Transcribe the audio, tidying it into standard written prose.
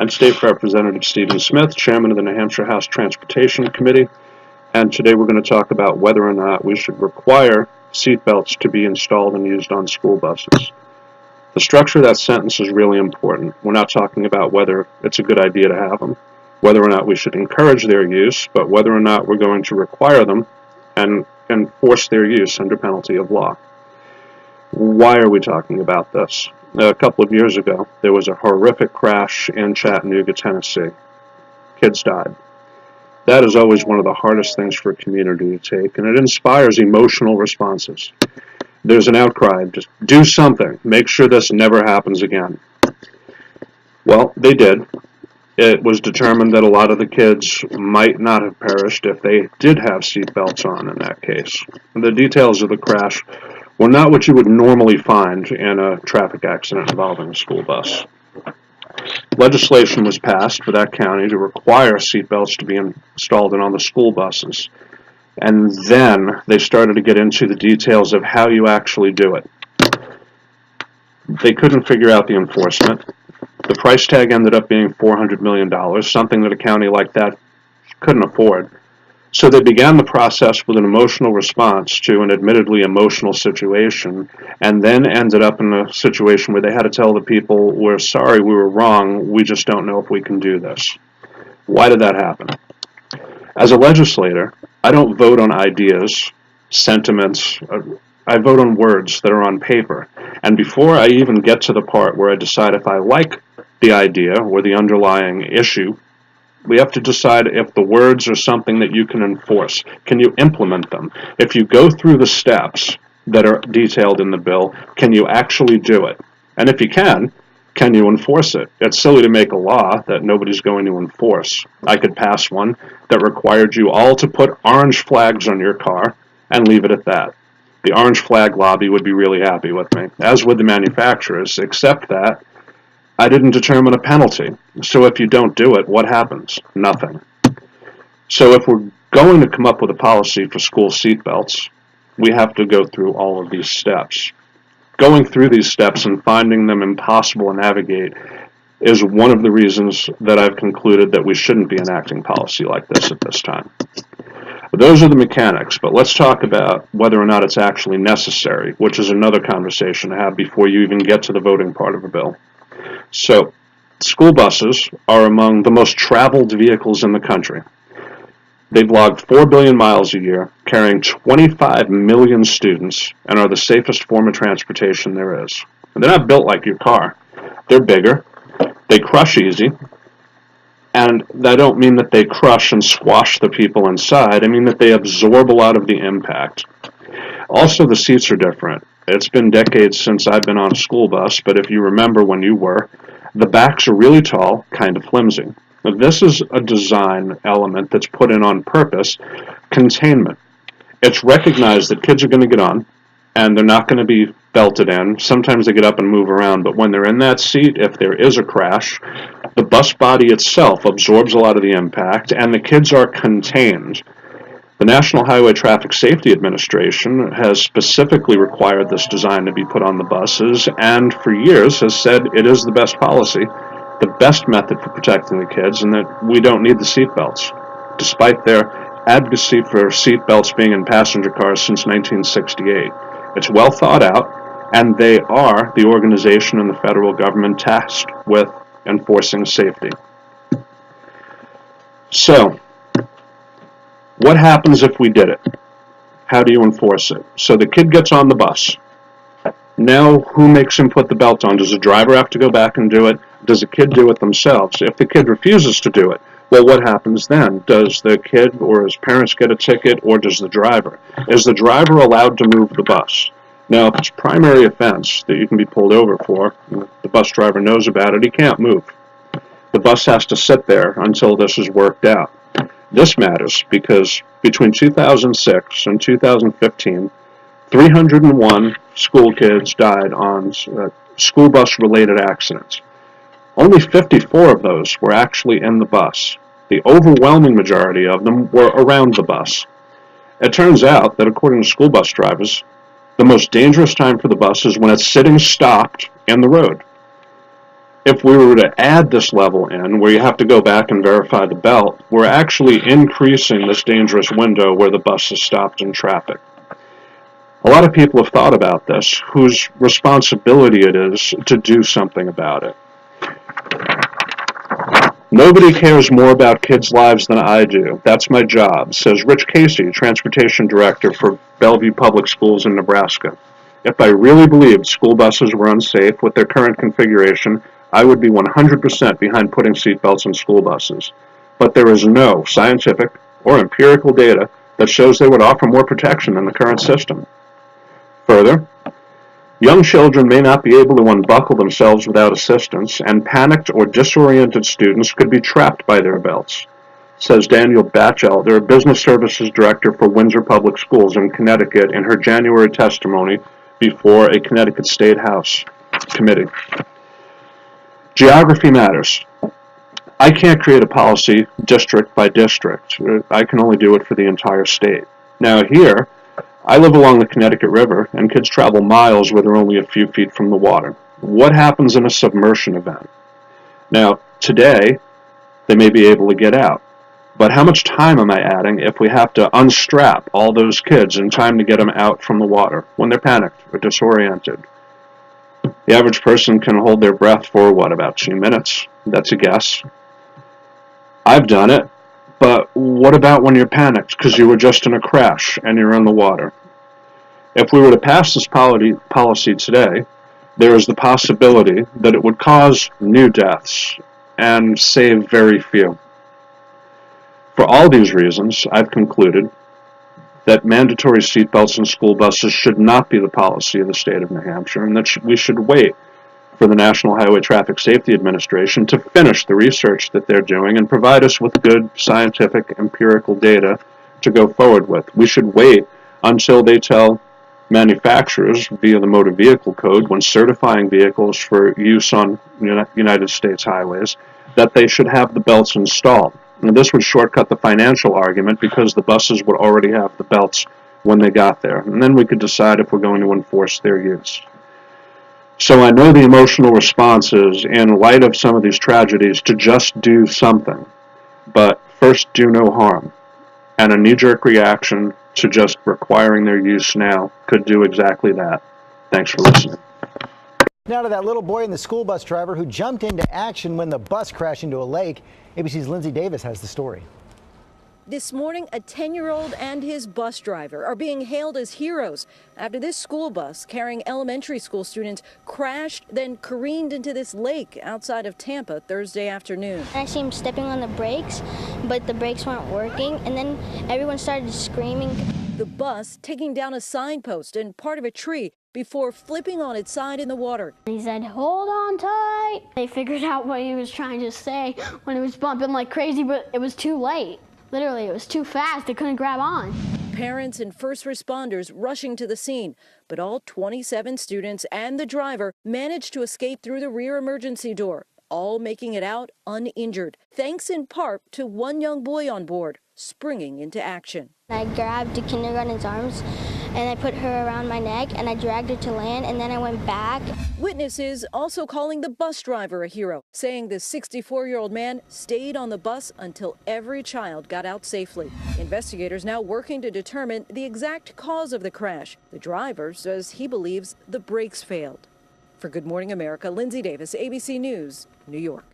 I'm State Representative Stephen Smith, Chairman of the New Hampshire House Transportation Committee, and today we're going to talk about whether or not we should require seatbelts to be installed and used on school buses. The structure of that sentence is really important. We're not talking about whether it's a good idea to have them, whether or not we should encourage their use, but whether or not we're going to require them and enforce their use under penalty of law. Why are we talking about this? A couple of years ago, there was a horrific crash in Chattanooga, Tennessee. Kids died. That is always one of the hardest things for a community to take, and it inspires emotional responses. There's an outcry, just do something, make sure this never happens again. Well, they did. It was determined that a lot of the kids might not have perished if they did have seatbelts on in that case. The details of the crash were not what you would normally find in a traffic accident involving a school bus. Legislation was passed for that county to require seatbelts to be installed on the school buses. And then they started to get into the details of how you actually do it. They couldn't figure out the enforcement. The price tag ended up being $400 million, something that a county like that couldn't afford. So they began the process with an emotional response to an admittedly emotional situation, and then ended up in a situation where they had to tell the people, we're sorry, we were wrong, we just don't know if we can do this. Why did that happen? As a legislator, I don't vote on ideas, sentiments, I vote on words that are on paper. And before I even get to the part where I decide if I like the idea or the underlying issue, we have to decide if the words are something that you can enforce. Can you implement them? If you go through the steps that are detailed in the bill, can you actually do it? And if you can you enforce it? It's silly to make a law that nobody's going to enforce. I could pass one that required you all to put orange flags on your car and leave it at that. The orange flag lobby would be really happy with me, as would the manufacturers, except that I didn't determine a penalty. So if you don't do it, what happens? Nothing. So if we're going to come up with a policy for school seatbelts, we have to go through all of these steps. Going through these steps and finding them impossible to navigate is one of the reasons that I've concluded that we shouldn't be enacting policy like this at this time. Those are the mechanics, but let's talk about whether or not it's actually necessary, which is another conversation to have before you even get to the voting part of a bill. So, school buses are among the most traveled vehicles in the country. They've logged 4 billion miles a year, carrying 25 million students, and are the safest form of transportation there is. And they're not built like your car. They're bigger, they crush easy, and I don't mean that they crush and squash the people inside, I mean that they absorb a lot of the impact. Also, the seats are different. It's been decades since I've been on a school bus, but if you remember when you were, the backs are really tall, kind of flimsy. Now, this is a design element that's put in on purpose, containment. It's recognized that kids are going to get on, and they're not going to be belted in. Sometimes they get up and move around, but when they're in that seat, if there is a crash, the bus body itself absorbs a lot of the impact, and the kids are contained. The National Highway Traffic Safety Administration has specifically required this design to be put on the buses, and for years has said it is the best policy, the best method for protecting the kids, and that we don't need the seatbelts, despite their advocacy for seatbelts being in passenger cars since 1968. It's well thought out, and they are the organization in the federal government tasked with enforcing safety. So, what happens if we did it? How do you enforce it? So the kid gets on the bus. Now, who makes him put the belt on? Does the driver have to go back and do it? Does the kid do it themselves? If the kid refuses to do it, well, what happens then? Does the kid or his parents get a ticket, or does the driver? Is the driver allowed to move the bus? Now, if it's primary offense that you can be pulled over for, the bus driver knows about it, he can't move. The bus has to sit there until this is worked out. This matters because between 2006 and 2015, 301 school kids died on school bus-related accidents. Only 54 of those were actually in the bus. The overwhelming majority of them were around the bus. It turns out that according to school bus drivers, the most dangerous time for the bus is when it's sitting stopped in the road. If we were to add this level in, where you have to go back and verify the belt, we're actually increasing this dangerous window where the bus is stopped in traffic. A lot of people have thought about this, whose responsibility it is to do something about it. Nobody cares more about kids' lives than I do. That's my job, says Rich Casey, Transportation Director for Bellevue Public Schools in Nebraska. If I really believed school buses were unsafe with their current configuration, I would be 100% behind putting seatbelts in school buses. But there is no scientific or empirical data that shows they would offer more protection than the current system. Further, young children may not be able to unbuckle themselves without assistance, and panicked or disoriented students could be trapped by their belts, says Daniel Batchelder, Business Services Director for Windsor Public Schools in Connecticut, in her January testimony before a Connecticut State House committee. Geography matters. I can't create a policy district by district. I can only do it for the entire state. Now here, I live along the Connecticut River, and kids travel miles where they're only a few feet from the water. What happens in a submersion event? Now, today, they may be able to get out. But how much time am I adding if we have to unstrap all those kids in time to get them out from the water when they're panicked or disoriented? The average person can hold their breath for, about 2 minutes? That's a guess. I've done it. But what about when you're panicked because you were just in a crash and you're in the water? If we were to pass this policy today, there is the possibility that it would cause new deaths and save very few. For all these reasons, I've concluded that mandatory seatbelts in school buses should not be the policy of the state of New Hampshire, and that we should wait for the National Highway Traffic Safety Administration to finish the research that they're doing and provide us with good scientific empirical data to go forward with. We should wait until they tell manufacturers via the Motor Vehicle Code, when certifying vehicles for use on United States highways, that they should have the belts installed. And this would shortcut the financial argument because the buses would already have the belts when they got there. And then we could decide if we're going to enforce their use. So I know the emotional response is, in light of some of these tragedies, to just do something. But first, do no harm. And a knee-jerk reaction to just requiring their use now could do exactly that. Thanks for listening. Now to that little boy and the school bus driver who jumped into action when the bus crashed into a lake. ABC's Lindsay Davis has the story. This morning, a 10-year-old and his bus driver are being hailed as heroes after this school bus carrying elementary school students crashed, then careened into this lake outside of Tampa Thursday afternoon. I see him stepping on the brakes, but the brakes weren't working, and then everyone started screaming. The bus taking down a signpost and part of a tree before flipping on its side in the water. He said, "Hold on tight." They figured out what he was trying to say when it was bumping like crazy, but it was too late. Literally, it was too fast. They couldn't grab on. Parents and first responders rushing to the scene, but all 27 students and the driver managed to escape through the rear emergency door, all making it out uninjured, thanks in part to one young boy on board, springing into action. I grabbed the kindergarten's arms and I put her around my neck and I dragged her to land, and then I went back. Witnesses also calling the bus driver a hero, saying the 64-year-old man stayed on the bus until every child got out safely. Investigators now working to determine the exact cause of the crash. The driver says he believes the brakes failed. For Good Morning America, Lindsay Davis, ABC News, New York.